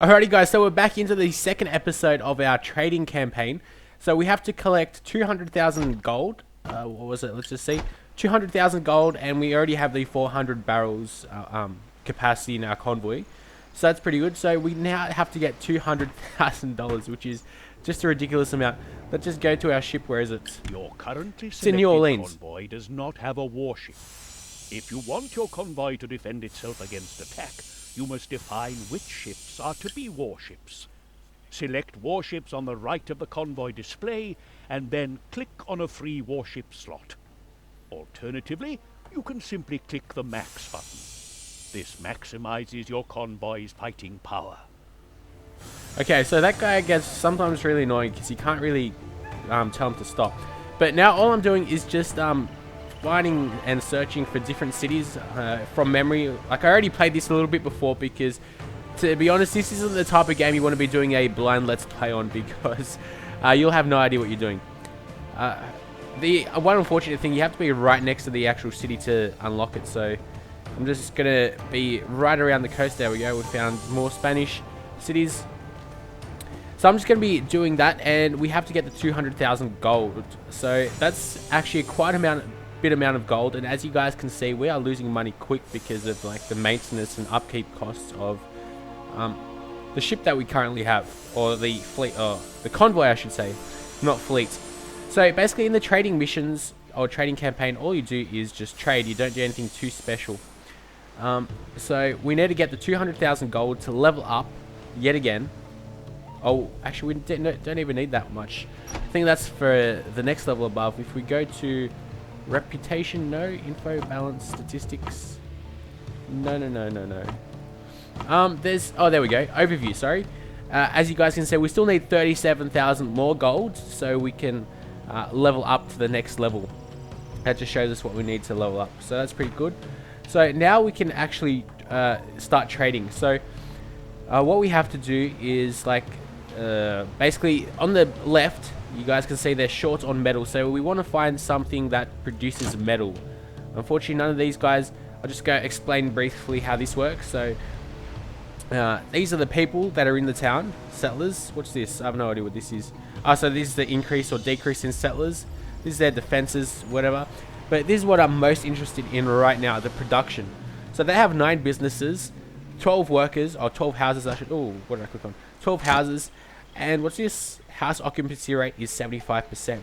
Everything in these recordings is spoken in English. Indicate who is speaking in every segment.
Speaker 1: Alrighty guys, so we're back into the second episode of our trading campaign. So we have to collect 200,000 gold. What was it? Let's just see. 200,000 gold, and we already have the 400 barrels capacity in our convoy. So that's pretty good. So we now have to get $200,000, which is just a ridiculous amount. Let's just go to our ship. Where is it?
Speaker 2: Your currently
Speaker 1: It's in New
Speaker 2: selected
Speaker 1: Orleans.
Speaker 2: convoy does not have a warship. If you want your convoy to defend itself against attack, you must define which ships are to be warships. Select warships on the right of the convoy display, and then click on a free warship slot. Alternatively, you can simply click the max button. This maximizes your convoy's fighting power.
Speaker 1: Okay, so that guy gets sometimes really annoying because you can't really tell him to stop. But now all I'm doing is just finding and searching for different cities from memory. Like, I already played this a little bit before because, to be honest, this isn't the type of game you want to be doing a blind let's play on, because you'll have no idea what you're doing. The one unfortunate thing, you have to be right next to the actual city to unlock it. So I'm just gonna be right around the coast. There we go. We found more Spanish cities. So I'm just going to be doing that, and we have to get the 200,000 gold. So that's actually quite a bit amount of gold, and as you guys can see, we are losing money quick because of like the maintenance and upkeep costs of the ship that we currently have, or the fleet, or the convoy I should say, not fleet. So basically in the trading missions or trading campaign, all you do is just trade. You don't do anything too special. So we need to get the 200,000 gold to level up yet again. Oh, actually, we don't even need that much. I think that's for the next level above. If we go to reputation, no. Info, balance, statistics. No. Oh, there we go. Overview, sorry. As you guys can see, we still need 37,000 more gold, so we can level up to the next level. That just shows us what we need to level up. So that's pretty good. So now we can actually start trading. So what we have to do is like, basically on the left you guys can see they're short on metal, so we want to find something that produces metal. Unfortunately, none of these guys. I'll just go explain briefly how this works. So these are the people that are in the town, settlers. What's this? I have no idea what this is. So this is the increase or decrease in settlers. This is their defenses, whatever. But this is what I'm most interested in right now, the production. So they have 9 businesses, 12 workers, or 12 houses I should. Oh, what did I click on? 12 houses. And what's this? House occupancy rate is 75%.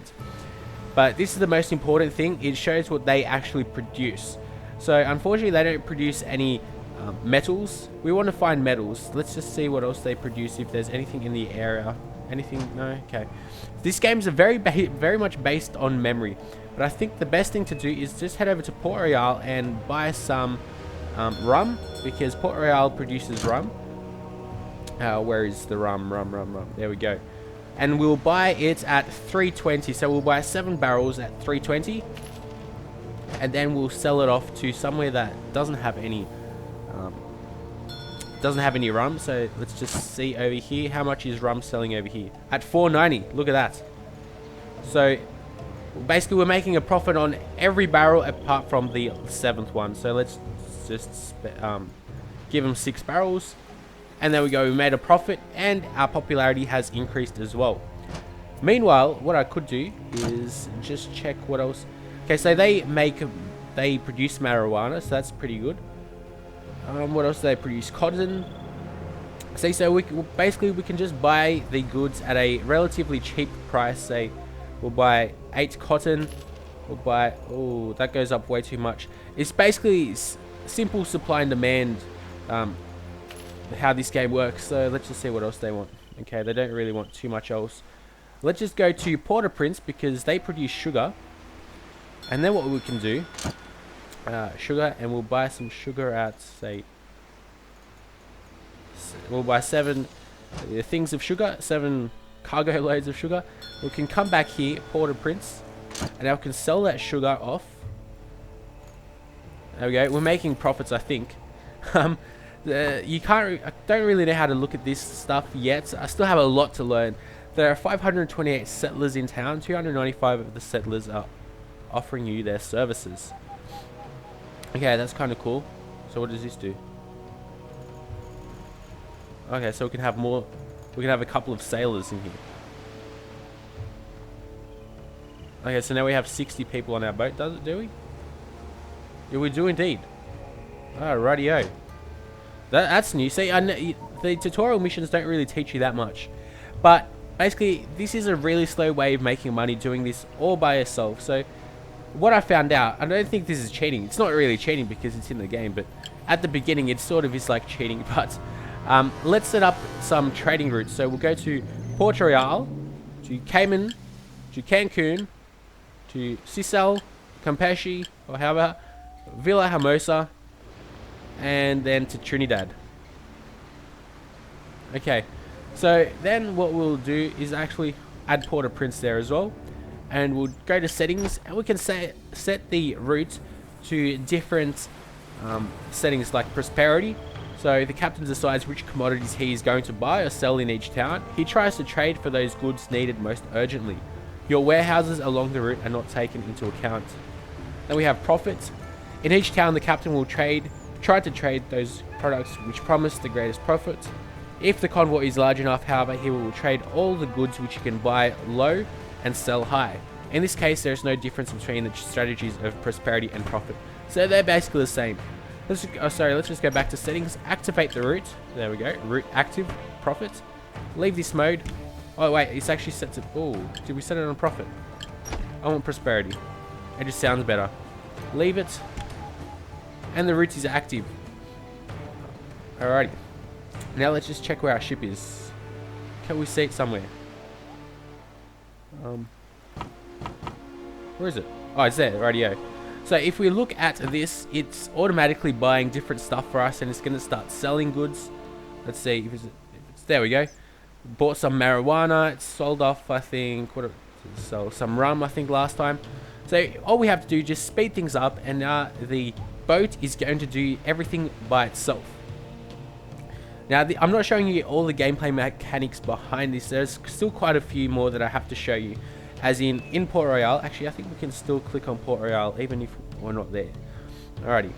Speaker 1: But this is the most important thing. It shows what they actually produce. So unfortunately, they don't produce any metals. We want to find metals. Let's just see what else they produce. If there's anything in the area. Anything? No? Okay. This game's very much based on memory. But I think the best thing to do is just head over to Port Royale and buy some rum, because Port Royale produces rum. Where is the rum? There we go. And we'll buy it at 320. So we'll buy 7 barrels at 320, and then we'll sell it off to somewhere that doesn't have any rum. So let's just see over here, how much is rum selling over here at 490. Look at that. So basically we're making a profit on every barrel apart from the 7th one. So let's just give them 6 barrels. And there we go, we made a profit, and our popularity has increased as well. Meanwhile, what I could do is just check what else. Okay, so they produce marijuana, so that's pretty good. What else do they produce? Cotton. See, so we can just buy the goods at a relatively cheap price. Say, we'll buy 8 cotton. We'll buy. Oh, that goes up way too much. It's basically simple supply and demand. How this game works. So let's just see what else they want. Okay, they don't really want too much else. Let's just go to Port-au-Prince because they produce sugar. And then what we can do, sugar, and we'll buy some sugar at, say, we'll buy 7 things of sugar, 7 cargo loads of sugar. We can come back here, Port-au-Prince, and now we can sell that sugar off. There we go. We're making profits, I think. I don't really know how to look at this stuff yet. I still have a lot to learn. There are 528 settlers in town. 295 of the settlers are offering you their services. Okay, that's kind of cool. So what does this do? Okay, so we can have more. We can have a couple of sailors in here. Okay, so now we have 60 people on our boat, do we? Yeah, we do indeed. Oh, rightio. That's new. See, the tutorial missions don't really teach you that much. But basically, this is a really slow way of making money doing this all by yourself. So, what I found out, I don't think this is cheating. It's not really cheating because it's in the game, but at the beginning, it sort of is like cheating. But let's set up some trading routes. So, we'll go to Port Royale, to Cayman, to Cancun, to Sicel, Campeche, or however, Villa Hermosa, and then to Trinidad. Okay, so then what we'll do is actually add Port-au-Prince there as well, and we'll go to settings, and we can set the route to different settings like prosperity. So the captain decides which commodities he is going to buy or sell in each town. He tries to trade for those goods needed most urgently. Your warehouses along the route are not taken into account. Then we have profits. In each town, the captain will try to trade those products which promise the greatest profits. If the convoy is large enough, however, he will trade all the goods which you can buy low and sell high. In this case, there is no difference between the strategies of prosperity and profit. So they're basically the same. Let's just go back to settings. Activate the route. There we go. Route active. Profit. Leave this mode. Oh wait, it's actually set to... Oh, did we set it on profit? I want prosperity. It just sounds better. Leave it. And the route is active. Alrighty. Now let's just check where our ship is. Can we see it somewhere? Where is it? Oh, it's there. Rightio. So if we look at this, it's automatically buying different stuff for us, and it's going to start selling goods. Let's see if it's there we go. Bought some marijuana. It's sold off, I think. So some rum, I think, last time. So all we have to do is just speed things up, and now the boat is going to do everything by itself. Now, I'm not showing you all the gameplay mechanics behind this. There's still quite a few more that I have to show you. As in Port Royale. Actually, I think we can still click on Port Royale even if we're not there. Alrighty.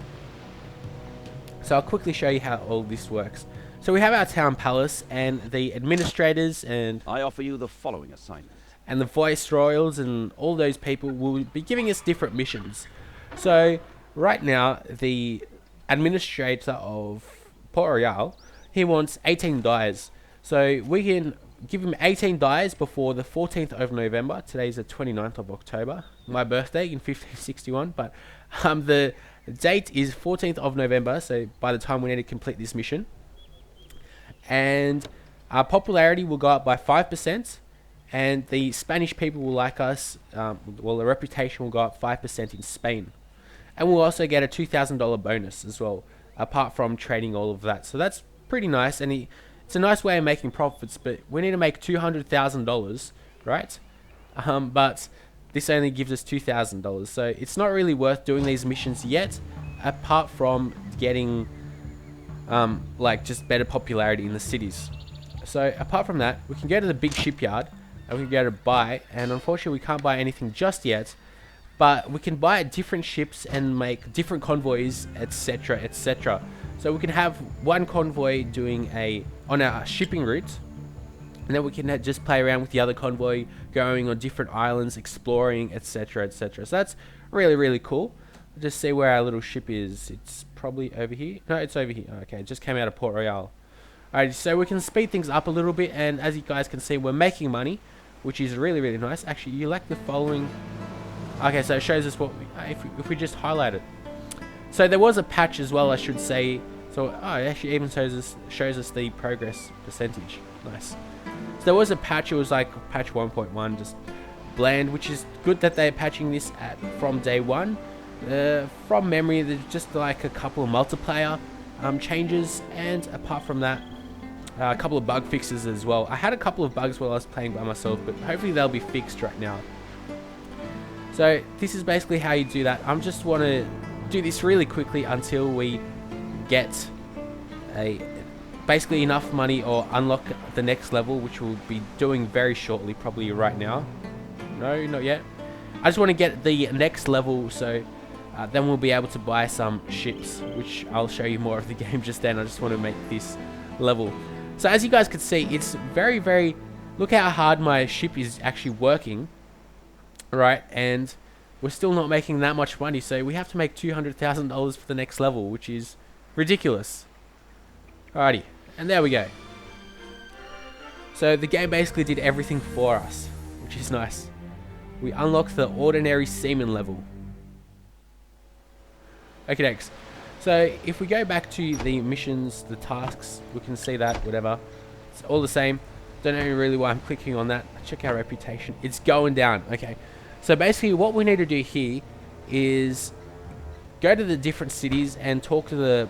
Speaker 1: So I'll quickly show you how all this works. So we have our town palace, and the administrators and...
Speaker 3: I offer you the following assignment.
Speaker 1: And the viceroyals and all those people will be giving us different missions. So right now, the administrator of Port Royale, he wants 18 dyes. So we can give him 18 dyes before the 14th of November. Today's the 29th of October, my birthday in 1561. But the date is 14th of November, so by the time we need to complete this mission. And our popularity will go up by 5%. And the Spanish people will like us. Well, the reputation will go up 5% in Spain. And we'll also get a $2,000 bonus as well, apart from trading all of that. So that's pretty nice. And it's a nice way of making profits, but we need to make $200,000, right? But this only gives us $2,000. So it's not really worth doing these missions yet, apart from getting like just better popularity in the cities. So apart from that, we can go to the big shipyard, and we can go to buy, and unfortunately we can't buy anything just yet, but we can buy different ships and make different convoys, etc, etc. So we can have one convoy doing on our shipping route, and then we can just play around with the other convoy, going on different islands, exploring, etc, etc. So that's really, really cool. Just see where our little ship is. It's probably over here. No, it's over here. Okay, it just came out of Port Royale. Alright, so we can speed things up a little bit, and as you guys can see, we're making money, which is really, really nice. Actually, you like the following. Okay, so it shows us what if we just highlight it. So there was a patch as well, I should say. So it actually even shows us the progress percentage. Nice. So there was a patch. It was like patch 1.1, just bland, which is good that they're patching this from day one. From memory, there's just like a couple of multiplayer changes, and apart from that, a couple of bug fixes as well. I had a couple of bugs while I was playing by myself, but hopefully they'll be fixed right now. So this is basically how you do that. I just want to do this really quickly until we get basically enough money or unlock the next level, which we'll be doing very shortly, probably right now. No, not yet. I just want to get the next level, so then we'll be able to buy some ships, which I'll show you more of the game just then. I just want to make this level. So as you guys can see, it's very, very... Look how hard my ship is actually working. Right, and we're still not making that much money. So we have to make $200,000 for the next level, which is ridiculous. Alrighty, and there we go. So the game basically did everything for us, which is nice. We unlocked the ordinary seaman level. Okay, next. So if we go back to the missions, the tasks, we can see that, whatever. It's all the same. Don't know really why I'm clicking on that. Check our reputation. It's going down. Okay. So basically what we need to do here is go to the different cities and talk to the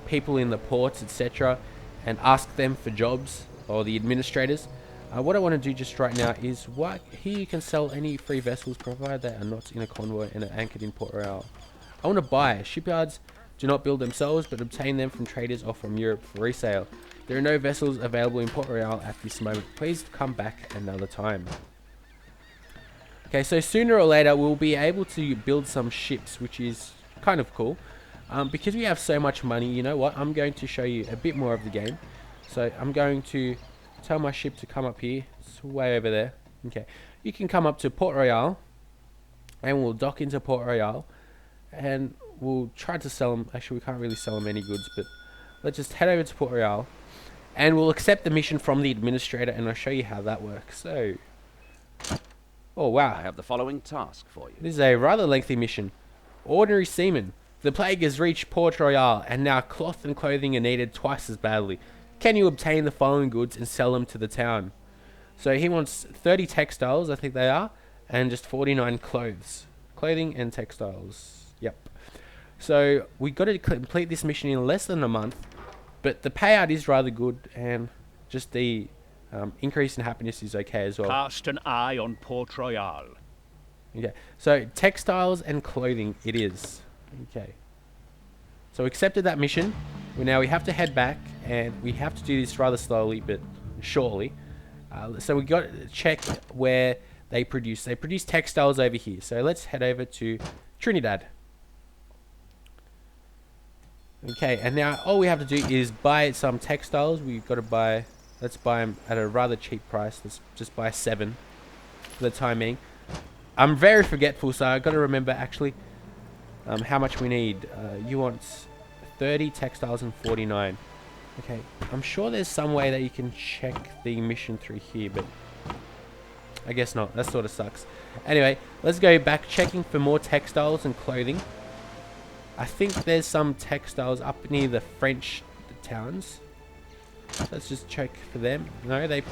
Speaker 1: people in the ports, etc. and ask them for jobs, or the administrators. What I want to do just right now is, here you can sell any free vessels provided they are not in a convoy and are anchored in Port Royale. I want to buy. Shipyards do not build themselves, but obtain them from traders or from Europe for resale. There are no vessels available in Port Royale at this moment. Please come back another time. Okay, so sooner or later we'll be able to build some ships, which is kind of cool. Because we have so much money, you know what? I'm going to show you a bit more of the game. So I'm going to tell my ship to come up here. It's way over there. Okay, you can come up to Port Royale, and we'll dock into Port Royale. And we'll try to sell them. Actually, we can't really sell them any goods, but let's just head over to Port Royale, and we'll accept the mission from the administrator, and I'll show you how that works. So, oh wow,
Speaker 3: I have the following task for you.
Speaker 1: this is a rather lengthy mission. Ordinary seaman. The plague has reached Port Royale, and now cloth and clothing are needed twice as badly. Can you obtain the following goods and sell them to the town? So he wants 30 textiles, I think they are, and just 49 clothing and textiles. Yep. So we got to complete this mission in less than a month, but the payout is rather good, and just the increase in happiness is okay as well.
Speaker 2: Cast an eye on Port Royale.
Speaker 1: Okay. So textiles and clothing it is. Okay. So we accepted that mission. Now we have to head back, and we have to do this rather slowly but surely. So we got to check where they produce. They produce textiles over here. So let's head over to Trinidad. Okay, and now all we have to do is buy some textiles. We've got to buy, let's buy them at a rather cheap price. Let's just buy 7 for the time being. I'm very forgetful, so I've got to remember actually how much we need. You want 30 textiles and 49. Okay, I'm sure there's some way that you can check the mission through here, but I guess not. That sort of sucks. Anyway, let's go back checking for more textiles and clothing. I think there's some textiles up near the French towns. Let's just check for them. No, they're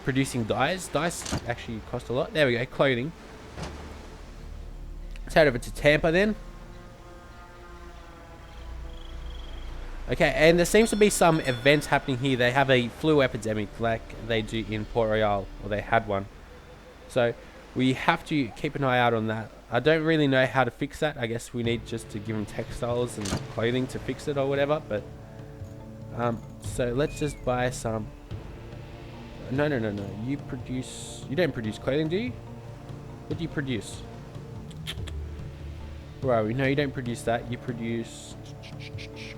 Speaker 1: producing dyes. Dyes actually cost a lot. There we go, clothing. Let's head over to Tampa then. Okay, and there seems to be some events happening here. They have a flu epidemic like they do in Port Royale, or they had one. So we have to keep an eye out on that. I don't really know how to fix that. I guess we need just to give them textiles and clothing to fix it or whatever. But so let's just buy some. No. You don't produce clothing, do you? What do you produce? Where are we? No, you don't produce that. You produce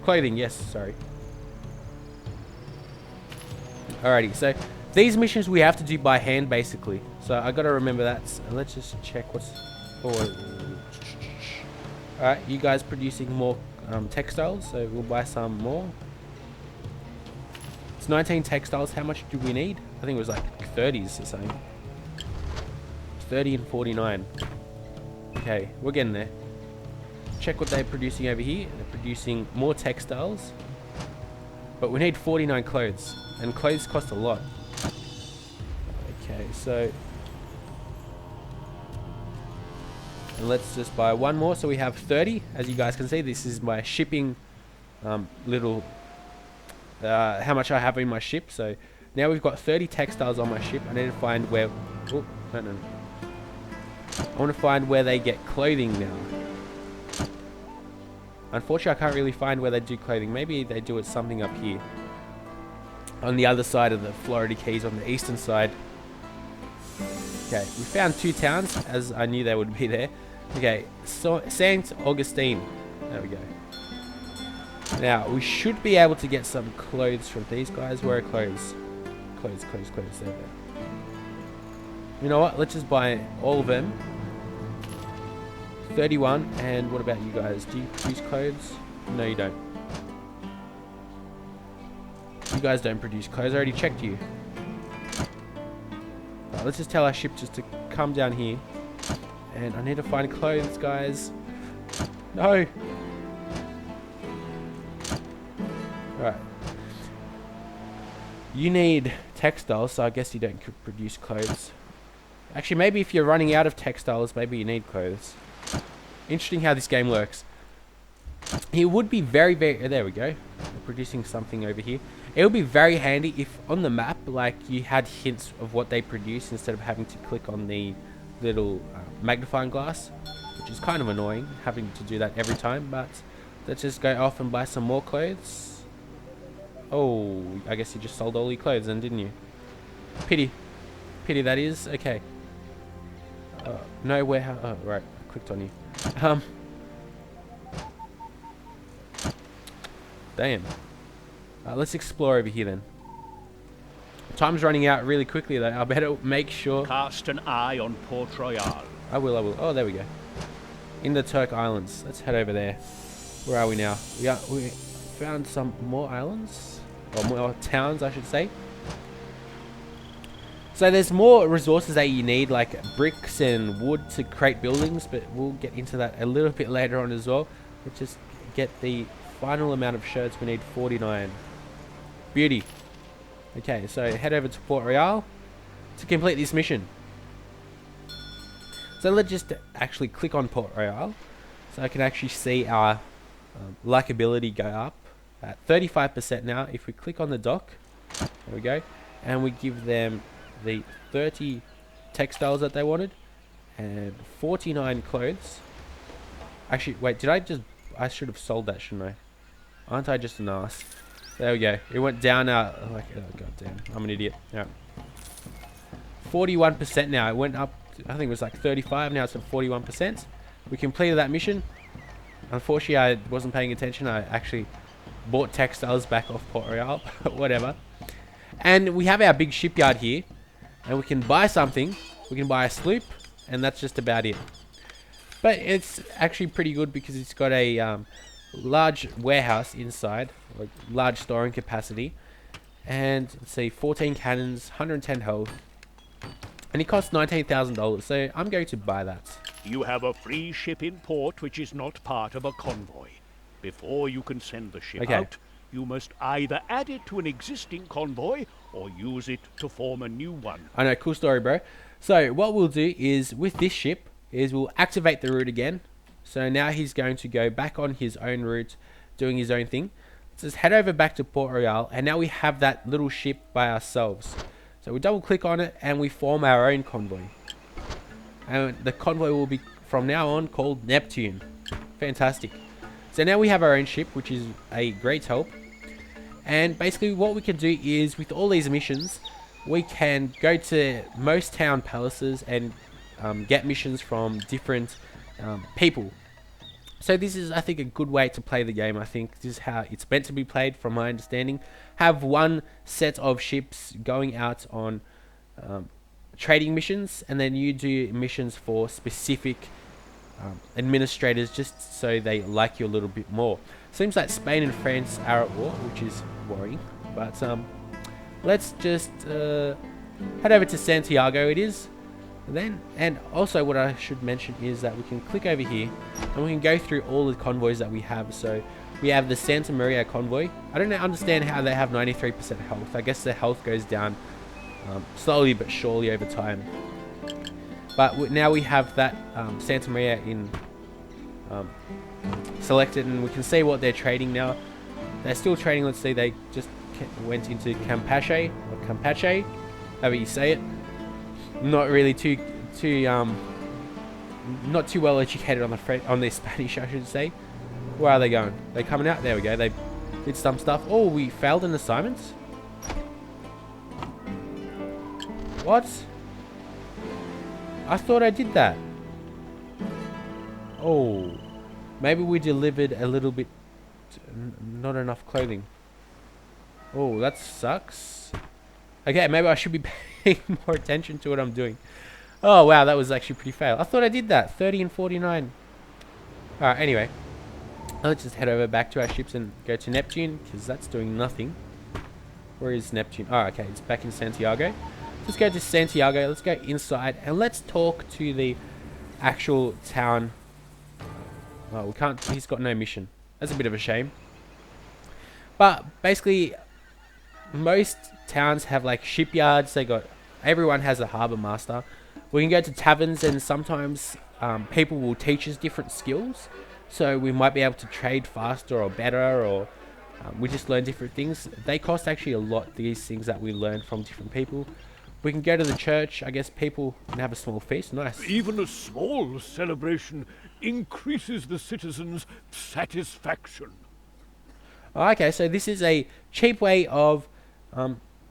Speaker 1: clothing. Yes, sorry. Alrighty, so these missions we have to do by hand basically. So I gotta remember that. So let's just check what's forward. Alright, you guys producing more textiles, so we'll buy some more. It's 19 textiles. How much do we need? I think it was like 30s or something. 30 and 49. Okay, we're getting there. Check what they're producing over here. They're producing more textiles, but we need 49 clothes, and clothes cost a lot. Okay, so and let's just buy one more, so we have 30. As you guys can see, this is my shipping little how much I have in my ship. So now we've got 30 textiles on my ship. I need to find where I want to find where they get clothing now. Unfortunately, I can't really find where they do clothing. Maybe they do it something up here on the other side of the Florida Keys, on the eastern side. Okay, we found 2 towns, as I knew they would be there. Okay, so Saint Augustine. There we go. Now, we should be able to get some clothes from these guys. Where are clothes? Clothes. There. You know what? Let's just buy all of them. 31. And what about you guys? Do you produce clothes? No, you don't. You guys don't produce clothes. I already checked you. Right, let's just tell our ship just to come down here. And I need to find clothes, guys. No. Right. You need textiles, so I guess you don't produce clothes. Actually, maybe if you're running out of textiles, maybe you need clothes. Interesting how this game works. It would be very... There we go. We're producing something over here. It would be very handy if on the map, like, you had hints of what they produce instead of having to click on the little magnifying glass, which is kind of annoying, having to do that every time. But let's just go off and buy some more clothes. Oh, I guess you just sold all your clothes then, didn't you? Pity that is. Okay. No warehouse. Oh, right. I clicked on you. Damn. Let's explore over here then. Time's running out really quickly though. I better make sure.
Speaker 2: Cast an eye on Port Royale.
Speaker 1: I will. Oh, there we go. In the Turk Islands. Let's head over there. Where are we now? We found some more islands. Or more towns, I should say. So there's more resources that you need, like bricks and wood to create buildings, but we'll get into that a little bit later on as well. Let's just get the final amount of shirts. We need 49. Beauty. Okay, so head over to Port Royale to complete this mission. So let's just actually click on Port Royale so I can actually see our likability go up at 35% now. If we click on the dock, there we go, and we give them the 30 textiles that they wanted and 49 clothes. Actually, wait, I should have sold that, shouldn't I? Aren't I just an ass? There we go. It went down like, oh god damn, I'm an idiot. Yeah. 41% now. It went up, I think it was like 35, now it's at 41%. We completed that mission. Unfortunately, I wasn't paying attention. I actually bought textiles back off Port Royale, whatever. And we have our big shipyard here, and we can buy something. We can buy a sloop, and that's just about it. But it's actually pretty good because it's got a large warehouse inside, like large storing capacity, and let's see, 14 cannons, 110 health, and it costs $19,000. So I'm going to buy that.
Speaker 2: You have a free ship in port which is not part of a convoy. Before you can send the ship out, you must either add it to an existing convoy or use it to form a new one.
Speaker 1: I know, cool story, bro. So what we'll do is with this ship is we'll activate the route again. So now he's going to go back on his own route, doing his own thing. Let's just head over back to Port Royale, and now we have that little ship by ourselves. So we double click on it and we form our own convoy. And the convoy will be from now on called Neptune. Fantastic. So now we have our own ship, which is a great help. And basically what we can do is with all these missions, we can go to most town palaces and get missions from different people. So this is, I think, a good way to play the game. I think this is how it's meant to be played from my understanding. Have one set of ships going out on trading missions, and then you do missions for specific administrators just so they like you a little bit more. Seems like Spain and France are at war, which is worrying. But let's just head over to Santiago it is. Then, and also what I should mention is that we can click over here and we can go through all the convoys that we have. So we have the Santa Maria convoy. I don't understand how they have 93% health. I guess their health goes down slowly but surely over time. But now we have that Santa Maria in selected, and we can see what they're trading now. They're still trading. Let's see, they just went into Campeche, or Campeche, however you say it. Not really not too well educated on their Spanish, I should say. Where are they going? They coming out? There we go. They did some stuff. Oh, we failed an assignment. What? I thought I did that. Oh, maybe we delivered a little bit Not enough clothing. Oh, that sucks. Okay, maybe I should be paying more attention to what I'm doing. Oh, wow, that was actually pretty fail. I thought I did that. 30 and 49. Alright, anyway. Let's just head over back to our ships and go to Neptune, because that's doing nothing. Where is Neptune? Oh, okay, it's back in Santiago. Let's go to Santiago. Let's go inside, and let's talk to the actual town. Oh, we can't. He's got no mission. That's a bit of a shame. But basically, most towns have like shipyards. Everyone has a harbor master. We can go to taverns, and sometimes people will teach us different skills. So we might be able to trade faster or better, or we just learn different things. They cost actually a lot, these things that we learn from different people. We can go to the church. I guess people can have a small feast. Nice.
Speaker 2: Even a small celebration increases the citizens' satisfaction.
Speaker 1: Okay, so this is a cheap way of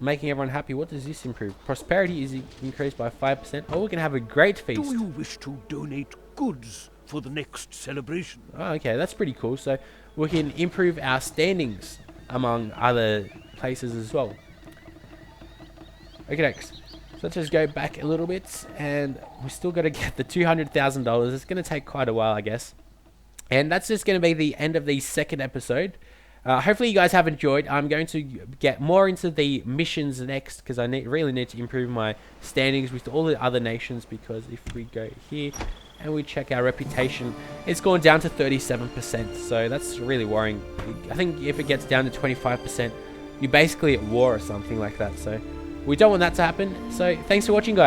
Speaker 1: making everyone happy. What does this improve? Prosperity is increased by 5%. Oh, we can have a great feast.
Speaker 2: Do you wish to donate goods for the next celebration?
Speaker 1: Oh, okay, that's pretty cool. So we can improve our standings among other places as well. Okay, next. So let's just go back a little bit, and we still got to get the $200,000. It's going to take quite a while, I guess. And that's just going to be the end of the second episode. Hopefully you guys have enjoyed. I'm going to get more into the missions next, because I really need to improve my standings with all the other nations, because if we go here and we check our reputation, it's gone down to 37%. So that's really worrying. I think if it gets down to 25%, you're basically at war or something like that. So we don't want that to happen. So thanks for watching, guys.